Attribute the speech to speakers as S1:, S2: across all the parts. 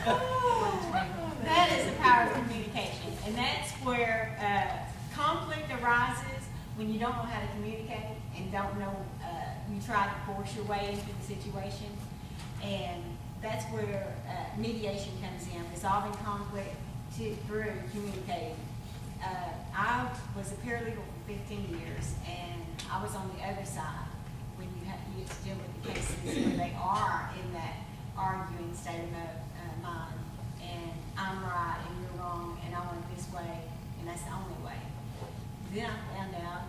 S1: That is the power of communication, and that's where conflict arises when you don't know how to communicate and don't know, you try to force your way into the situation, and that's where mediation comes in, resolving conflict through communicating. I was a paralegal for 15 years, and I was on the other side when you get to deal with the cases where they are in that arguing state of mind, and I'm right and you're wrong, and I want it this way, and that's the only way. Then I found out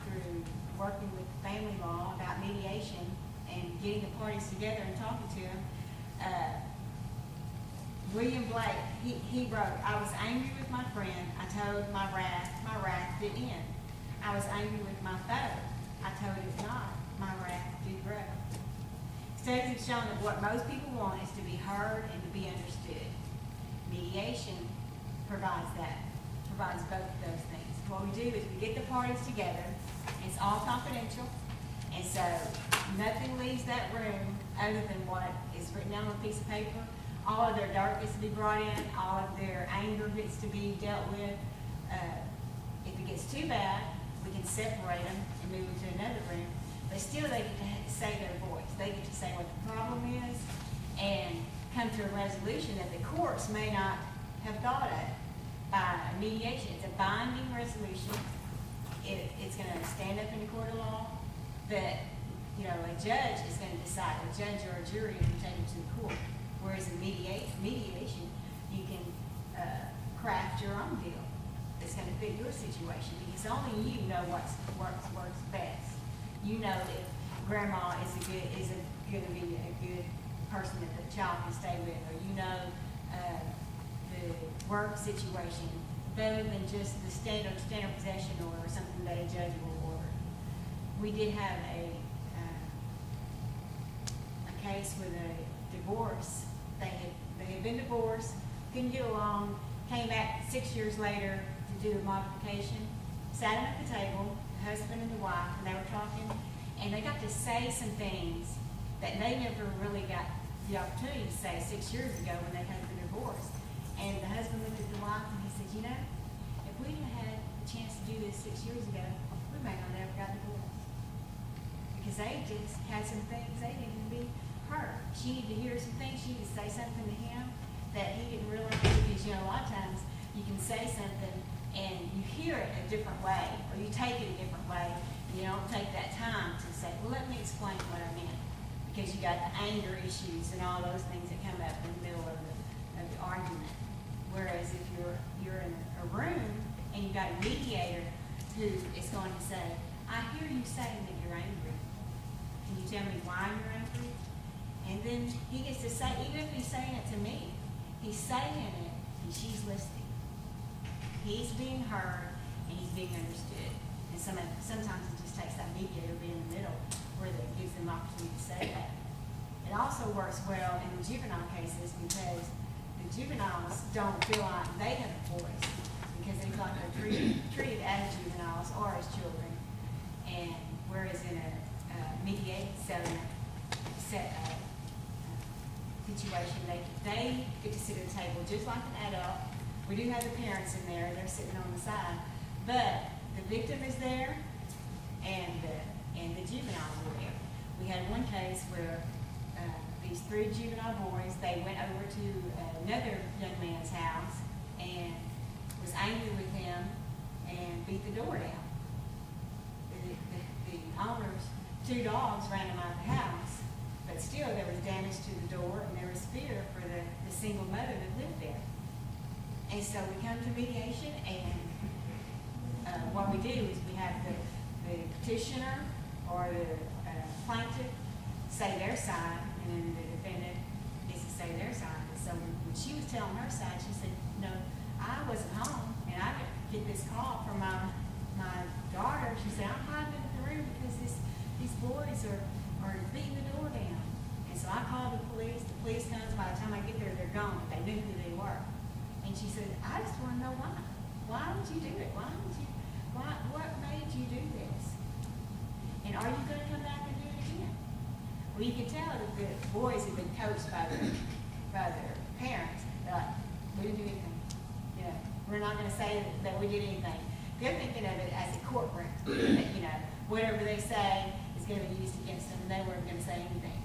S1: through working with family law about mediation and getting the parties together and talking to them. William Blake, he wrote, I was angry with my friend, I told my wrath did end. I was angry with my foe, I told it not, my wrath did grow. Studies have shown that what most people want is to be heard and to be understood. Mediation provides both of those things. What we do is we get the parties together, and it's all confidential, and so nothing leaves that room other than what is written down on a piece of paper. All of their dirt gets to be brought in, all of their anger gets to be dealt with. If it gets too bad, we can separate them and move them to another room, but still they get to say their voice. They get to say what the problem is and come to a resolution that the courts may not have thought of. By mediation, it's a binding resolution. It's going to stand up in the court of law, but a judge is going to decide. A judge or a jury can take it to the court. Whereas in mediation, you can craft your own deal that's going to fit your situation, because only you know what works best. You know if grandma is going to be a good person that the child can stay with, or you know the work situation better than just the standard possession order or something that a judge will order. We did have a case with a divorce. They had been divorced, couldn't get along, came back 6 years later to do a modification, sat them at the table, the husband and the wife, and they were talking, and they got to say some things that they never really got the opportunity to say 6 years ago when they had been divorced. And the husband looked at the wife and he said, if we'd had a chance to do this 6 years ago, we may not have ever got divorced. Because they just had some things they needed to be heard. She needed to hear some things, she needed to say something to him that he didn't realize, because a lot of times you can say something and you hear it a different way, or you take it a different way, and you don't take that time to say, well, let me explain what I meant. Because you got the anger issues and all those things that come up in the middle of the argument. Whereas if you're in a room and you've got a mediator who is going to say, I hear you saying that you're angry. Can you tell me why you're angry? And then he gets to say, even if he's saying it to me, he's saying it and she's listening. He's being heard and he's being understood. And sometimes it just takes that mediator being in the middle where that gives them opportunity to say that. It also works well in the juvenile cases because the juveniles don't feel like they have a voice, because they feel like they're treated as juveniles or as children. And whereas in a mediated situation, they get to sit at the table just like an adult. We do have the parents in there; they're sitting on the side, but the victim is there, and the juveniles are there. We had one case where these 3 juvenile boys, they went over to another young man's house and was angry with him and beat the door down. The owner's 2 dogs ran him out of the house, but still there was damage to the door and there was fear for the single mother that lived there. And so we come to mediation, and what we do is we have the petitioner or the plaintiff say their side, and then the defendant gets to say their side. And so when she was telling her side, she said, I wasn't home, and I get this call from my daughter. She said, I'm hiding in the room because these boys are beating the door down. And so I called the police. The police comes. By the time I get there, they're gone. But they knew who they were. And she said, I just want to know why. Why would you do it? What made you do this? And are you going to come back and do it again? Well, you can tell that the boys have been coached by the by their parents, they're like, we didn't do anything. You know, we're not gonna say that we did anything. They're thinking of it as a courtroom, that, you know, whatever they say is gonna be used against them, and they weren't gonna say anything.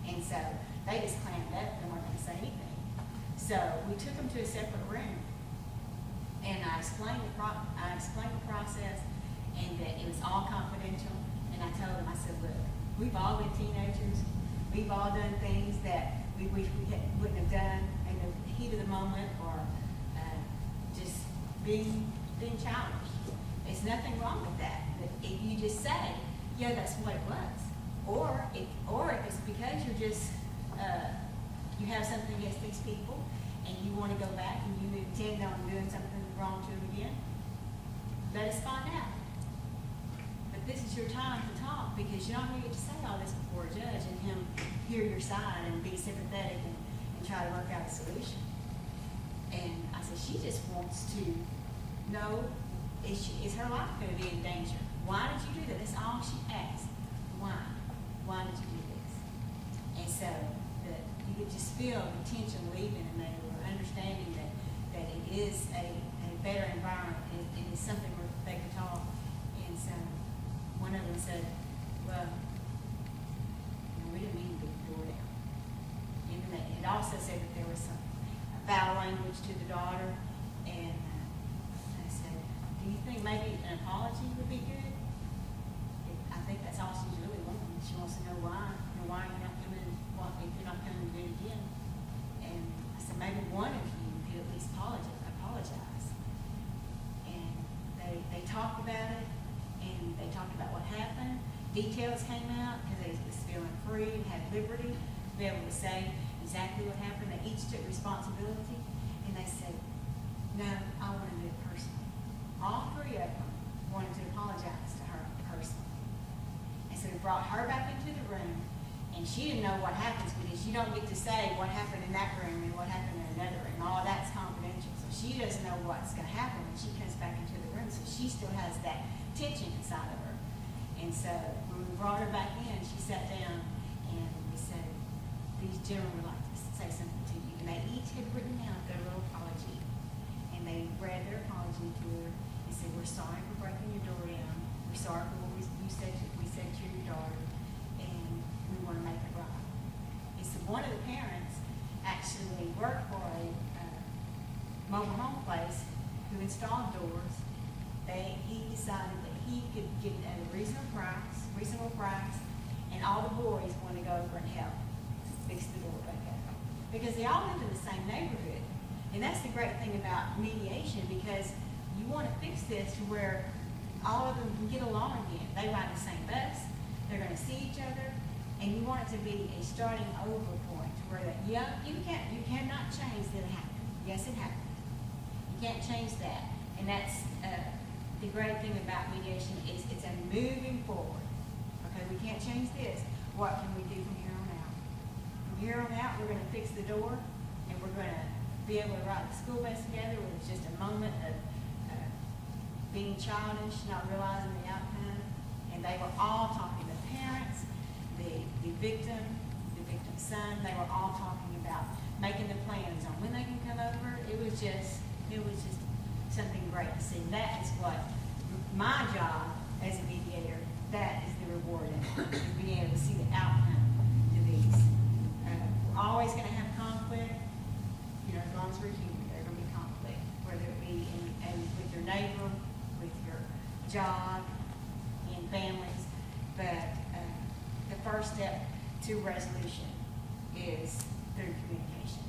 S1: And so they just clammed up and weren't gonna say anything. So we took them to a separate room, and I explained the process, and that it was all confidential. And I told them, I said, look, we've all been teenagers. We've all done things that we wish we wouldn't have done in the heat of the moment, or just being childish. There's nothing wrong with that. But if you just say, yeah, that's what it was, or if it's because you're just you have something against these people and you want to go back and you intend on doing something wrong to them again, let us find out. But this is your time to talk, because you're not going to get to say all this before a judge and him hear your side and be sympathetic and try to work out a solution. And I said, she just wants to know, is her life going to be in danger? Why did you do that? That's all she asked. Why? Why did you do this? And so you could just feel the tension leaving, and they were understanding that it is a better environment. It is something where they could talk. And so one of them said, well, we didn't mean to beat the door down. And it also said that there was some foul language to the daughter. And I said, do you think maybe an apology would be good? I think that's all she's really wanting. She wants to know why. Why you're not coming, if you're not coming to do it again. And I said, maybe one of you could at least apologize. And they talked about it, and they talked about what happened. Details came out, because they was feeling free and had liberty to be able to say exactly what happened. They each took responsibility, and they said, no, I want to do it personally. All three of them wanted to apologize to her personally. And so we brought her back into the room, and she didn't know what happens, because you don't get to say what happened in that room and what happened in another room. All of that's confidential. So she doesn't know what's going to happen when she comes back into the room. So she still has that tension inside of her. And so when we brought her back in, she sat down, and we said, these gentlemen would like to say something to you. And they each had written out their little apology. And they read their apology to her and said, we're sorry for breaking your door down. We're sorry for what we said to your daughter. We want to make it right. And so one of the parents actually worked for a mobile home place who installed doors. He decided that he could get it at a reasonable price, and all the boys want to go over and help fix the door back up, because they all live in the same neighborhood. And that's the great thing about mediation, because you want to fix this to where all of them can get along again. They ride the same bus, they're going to see each other. And you want it to be a starting over point, to where that, yeah, you cannot change that it happened. Yes, it happened. You can't change that. And that's the great thing about mediation, is it's a moving forward. Okay, we can't change this. What can we do from here on out? From here on out, we're going to fix the door, and we're going to be able to ride the school bus together, where it's just a moment of being childish, not realizing the outcome. And they were all talking to parents, the victim's son. They were all talking about making the plans on when they can come over. It was just something great to see. That is what my job as a mediator, that is the reward in it, is being able to see the outcome to these. We're always going to have conflict. You know, as long as we're human, there's going to be conflict, whether it be with your neighbor, with your job, in families. But the first step to resolution is through communication.